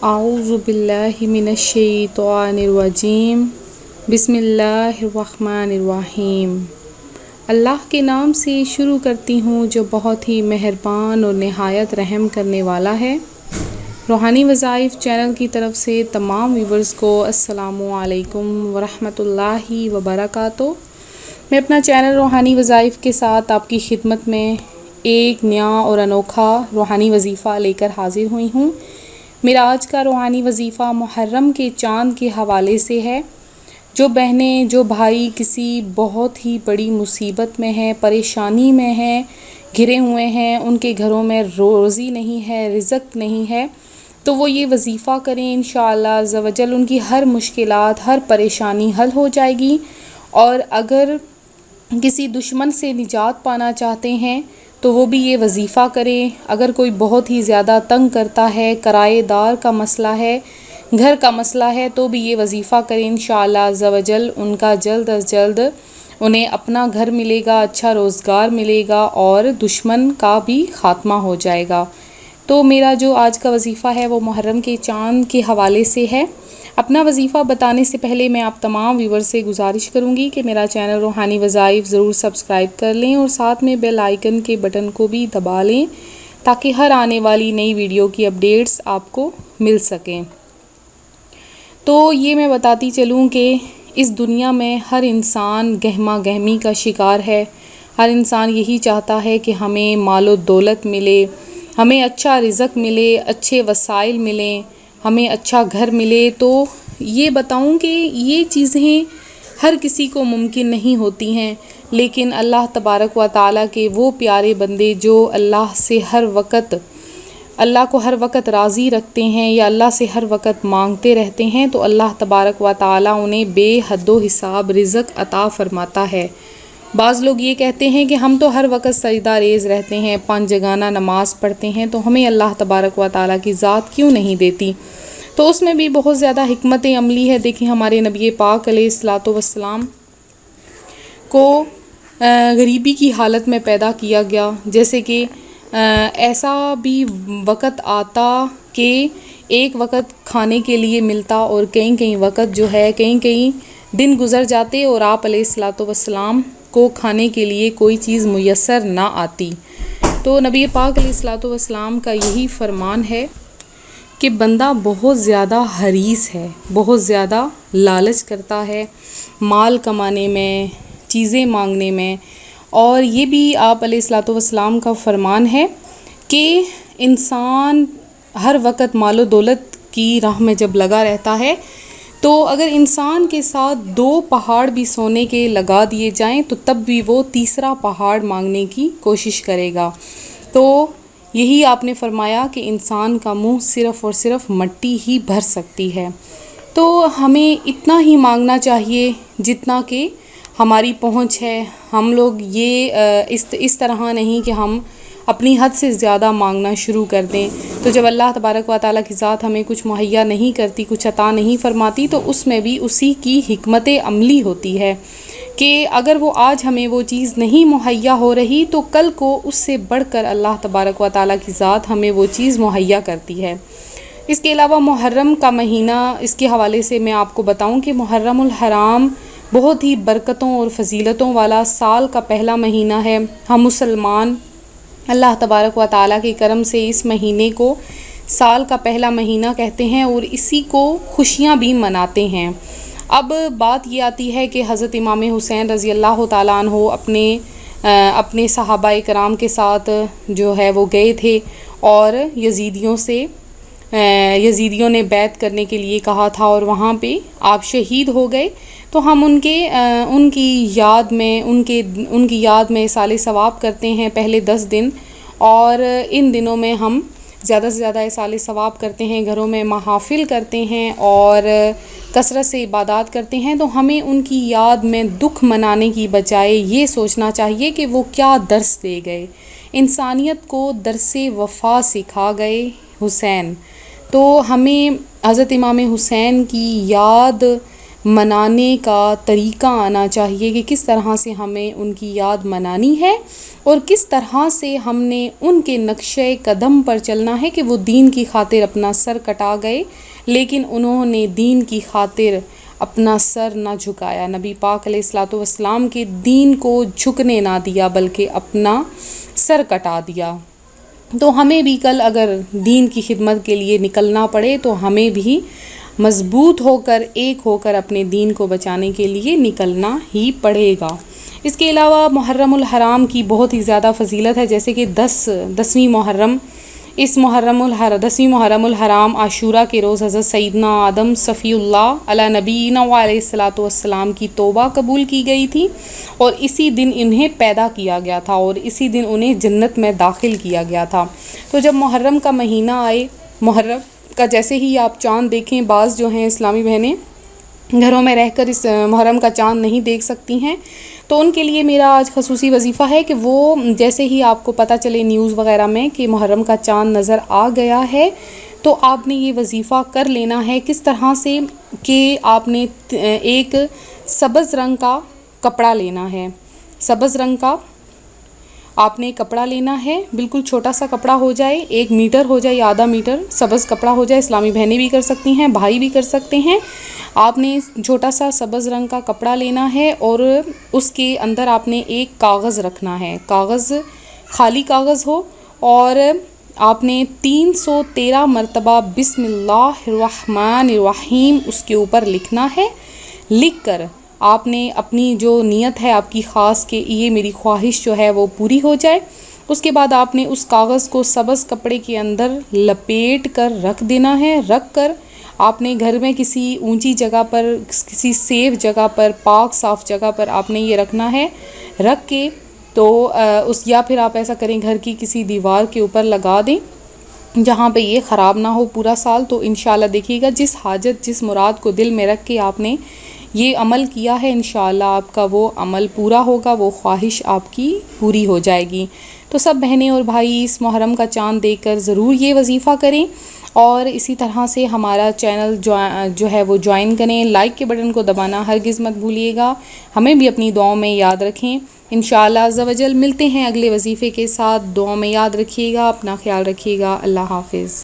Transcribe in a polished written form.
اعوذ باللہ من الشیطان الرجیم بسم اللہ الرحمن الرحیم۔ اللہ کے نام سے شروع کرتی ہوں جو بہت ہی مہربان اور نہایت رحم کرنے والا ہے۔ روحانی وظائف چینل کی طرف سے تمام ویورز کو السلام علیکم ورحمۃ اللہ وبرکاتہ۔ میں اپنا چینل روحانی وظائف کے ساتھ آپ کی خدمت میں ایک نیا اور انوکھا روحانی وظیفہ لے کر حاضر ہوئی ہوں۔ میرا آج کا روحانی وظیفہ محرم کے چاند کے حوالے سے ہے۔ جو بہنیں جو بھائی کسی بہت ہی بڑی مصیبت میں ہیں، پریشانی میں ہیں، گھرے ہوئے ہیں، ان کے گھروں میں روزی نہیں ہے، رزق نہیں ہے، تو وہ یہ وظیفہ کریں، انشاءاللہ عز و جل ان کی ہر مشکلات، ہر پریشانی حل ہو جائے گی۔ اور اگر کسی دشمن سے نجات پانا چاہتے ہیں تو وہ بھی یہ وظیفہ کریں۔ اگر کوئی بہت ہی زیادہ تنگ کرتا ہے، کرائے دار کا مسئلہ ہے، گھر کا مسئلہ ہے، تو بھی یہ وظیفہ کریں، انشاءاللہ عز و جل ان کا جلد از جلد انہیں اپنا گھر ملے گا، اچھا روزگار ملے گا اور دشمن کا بھی خاتمہ ہو جائے گا۔ تو میرا جو آج کا وظیفہ ہے وہ محرم کے چاند کے حوالے سے ہے۔ اپنا وظیفہ بتانے سے پہلے میں آپ تمام ویور سے گزارش کروں گی کہ میرا چینل روحانی وظائف ضرور سبسکرائب کر لیں اور ساتھ میں بیل آئیکن کے بٹن کو بھی دبا لیں تاکہ ہر آنے والی نئی ویڈیو کی اپڈیٹس آپ کو مل سکیں۔ تو یہ میں بتاتی چلوں کہ اس دنیا میں ہر انسان گہما گہمی کا شکار ہے۔ ہر انسان یہی چاہتا ہے کہ ہمیں مال و دولت ملے، ہمیں اچھا رزق ملے، اچھے وسائل ملیں، ہمیں اچھا گھر ملے۔ تو یہ بتاؤں کہ یہ چیزیں ہر کسی کو ممکن نہیں ہوتی ہیں، لیکن اللہ تبارک و تعالیٰ کے وہ پیارے بندے جو اللہ سے اللہ کو ہر وقت راضی رکھتے ہیں یا اللہ سے ہر وقت مانگتے رہتے ہیں، تو اللہ تبارک و تعالیٰ انہیں بے حد و حساب رزق عطا فرماتا ہے۔ بعض لوگ یہ کہتے ہیں کہ ہم تو ہر وقت سجدہ ریز رہتے ہیں، 5 جگانہ نماز پڑھتے ہیں، تو ہمیں اللہ تبارک و تعالیٰ کی ذات کیوں نہیں دیتی؟ تو اس میں بھی بہت زیادہ حکمت عملی ہے۔ دیکھیں ہمارے نبی پاک علیہ الصلاۃ والسلام کو غریبی کی حالت میں پیدا کیا گیا، جیسے کہ ایسا بھی وقت آتا کہ ایک وقت کھانے کے لیے ملتا اور کئی وقت جو ہے کئی دن گزر جاتے اور آپ علیہ الصلاۃ والسلام کو کھانے کے لیے کوئی چیز میسر نہ آتی۔ تو نبی پاک علیہ الصلاۃ والسلام کا یہی فرمان ہے کہ بندہ بہت زیادہ حریص ہے، بہت زیادہ لالچ کرتا ہے مال کمانے میں، چیزیں مانگنے میں، اور یہ بھی آپ علیہ الصلاۃ والسلام کا فرمان ہے کہ انسان ہر وقت مال و دولت کی راہ میں جب لگا رہتا ہے تو اگر انسان کے ساتھ 2 پہاڑ بھی سونے کے لگا دیے جائیں تو تب بھی وہ تیسرا پہاڑ مانگنے کی کوشش کرے گا۔ تو یہی آپ نے فرمایا کہ انسان کا منہ صرف اور صرف مٹی ہی بھر سکتی ہے۔ تو ہمیں اتنا ہی مانگنا چاہیے جتنا کہ ہماری پہنچ ہے۔ ہم لوگ یہ اس طرح نہیں کہ ہم اپنی حد سے زیادہ مانگنا شروع کر دیں، تو جب اللہ تبارک و تعالیٰ کی ذات ہمیں کچھ مہیا نہیں کرتی، کچھ عطا نہیں فرماتی، تو اس میں بھی اسی کی حکمت عملی ہوتی ہے کہ اگر وہ آج ہمیں وہ چیز نہیں مہیا ہو رہی تو کل کو اس سے بڑھ کر اللہ تبارک و تعالیٰ کی ذات ہمیں وہ چیز مہیا کرتی ہے۔ اس کے علاوہ محرم کا مہینہ، اس کے حوالے سے میں آپ کو بتاؤں کہ محرم الحرام بہت ہی برکتوں اور فضیلتوں والا سال کا پہلا مہینہ ہے۔ ہم مسلمان اللہ تبارک و تعالیٰ کے کرم سے اس مہینے کو سال کا پہلا مہینہ کہتے ہیں اور اسی کو خوشیاں بھی مناتے ہیں۔ اب بات یہ آتی ہے کہ حضرت امام حسین رضی اللہ تعالیٰ عنہ اپنے صحابہ کرام کے ساتھ جو ہے وہ گئے تھے اور یزیدیوں نے بیعت کرنے کے لیے کہا تھا اور وہاں پہ آپ شہید ہو گئے۔ تو ہم ان کی یاد میں اِصالِ ثواب کرتے ہیں پہلے 10 دن، اور ان دنوں میں ہم زیادہ سے زیادہ اِصالِ ثواب کرتے ہیں، گھروں میں محافل کرتے ہیں اور کثرت سے عبادات کرتے ہیں۔ تو ہمیں ان کی یاد میں دکھ منانے کی بجائے یہ سوچنا چاہیے کہ وہ کیا درس دے گئے، انسانیت کو درس وفا سکھا گئے حسین۔ تو ہمیں حضرت امام حسین کی یاد منانے کا طریقہ آنا چاہیے کہ کس طرح سے ہمیں ان کی یاد منانی ہے اور کس طرح سے ہم نے ان کے نقشے قدم پر چلنا ہے کہ وہ دین کی خاطر اپنا سر کٹا گئے لیکن انہوں نے دین کی خاطر اپنا سر نہ جھکایا. نبی پاک علیہ الصلوۃ والسلام کے دین کو جھکنے نہ دیا بلکہ اپنا سر کٹا دیا. تو ہمیں بھی کل اگر دین کی خدمت کے لیے نکلنا پڑے تو ہمیں بھی مضبوط ہو کر ایک ہو کر اپنے دین کو بچانے کے لیے نکلنا ہی پڑے گا. اس کے علاوہ محرم الحرام کی بہت ہی زیادہ فضیلت ہے، جیسے کہ 10ویں محرم، اس 10ویں محرم الحرام عاشورہ کے روز حضرت سیدنا آدم صفی اللہ علیہ نبینا علیہ الصلوۃ والسلام کی توبہ قبول کی گئی تھی اور اسی دن انہیں پیدا کیا گیا تھا اور اسی دن انہیں جنت میں داخل کیا گیا تھا. تو جب محرم کا مہینہ آئے، محرم کا جیسے ہی آپ چاند دیکھیں، بعض جو ہیں اسلامی بہنیں گھروں میں رہ کر اس محرم کا چاند نہیں دیکھ سکتی ہیں، تو ان کے لیے میرا آج خصوصی وظیفہ ہے کہ وہ جیسے ہی آپ کو پتہ چلے نیوز وغیرہ میں کہ محرم کا چاند نظر آ گیا ہے تو آپ نے یہ وظیفہ کر لینا ہے. کس طرح سے کہ آپ نے ایک سبز رنگ کا کپڑا لینا ہے، سبز رنگ کا آپ نے کپڑا لینا ہے، بالکل چھوٹا سا کپڑا ہو جائے، 1 میٹر ہو جائے یا آدھا میٹر سبز کپڑا ہو جائے. اسلامی بہنیں بھی کر سکتی ہیں، بھائی بھی کر سکتے ہیں. آپ نے چھوٹا سا سبز رنگ کا کپڑا لینا ہے اور اس کے اندر آپ نے ایک کاغذ رکھنا ہے، کاغذ خالی کاغذ ہو، اور آپ نے 313 مرتبہ بسم اللہ الرحمن الرحیم اس کے اوپر لکھنا ہے. لکھ کر آپ نے اپنی جو نیت ہے آپ کی خاص کہ یہ میری خواہش جو ہے وہ پوری ہو جائے، اس کے بعد آپ نے اس کاغذ کو سبز کپڑے کے اندر لپیٹ کر رکھ دینا ہے. رکھ کر آپ نے گھر میں کسی اونچی جگہ پر، کسی سیف جگہ پر، پاک صاف جگہ پر آپ نے یہ رکھنا ہے. رکھ کے تو یا پھر آپ ایسا کریں گھر کی کسی دیوار کے اوپر لگا دیں جہاں پہ یہ خراب نہ ہو پورا سال. تو انشاءاللہ دیکھیے گا جس حاجت جس مراد کو دل میں رکھ کے آپ نے یہ عمل کیا ہے، انشاءاللہ آپ کا وہ عمل پورا ہوگا، وہ خواہش آپ کی پوری ہو جائے گی. تو سب بہنیں اور بھائی اس محرم کا چاند دیکھ کر ضرور یہ وظیفہ کریں اور اسی طرح سے ہمارا چینل جو ہے وہ جوائن کریں. لائک کے بٹن کو دبانا ہرگز مت بھولیے گا. ہمیں بھی اپنی دعاؤں میں یاد رکھیں. انشاءاللہ عز و جل ملتے ہیں اگلے وظیفے کے ساتھ. دعاؤں میں یاد رکھیے گا، اپنا خیال رکھیے گا. اللہ حافظ.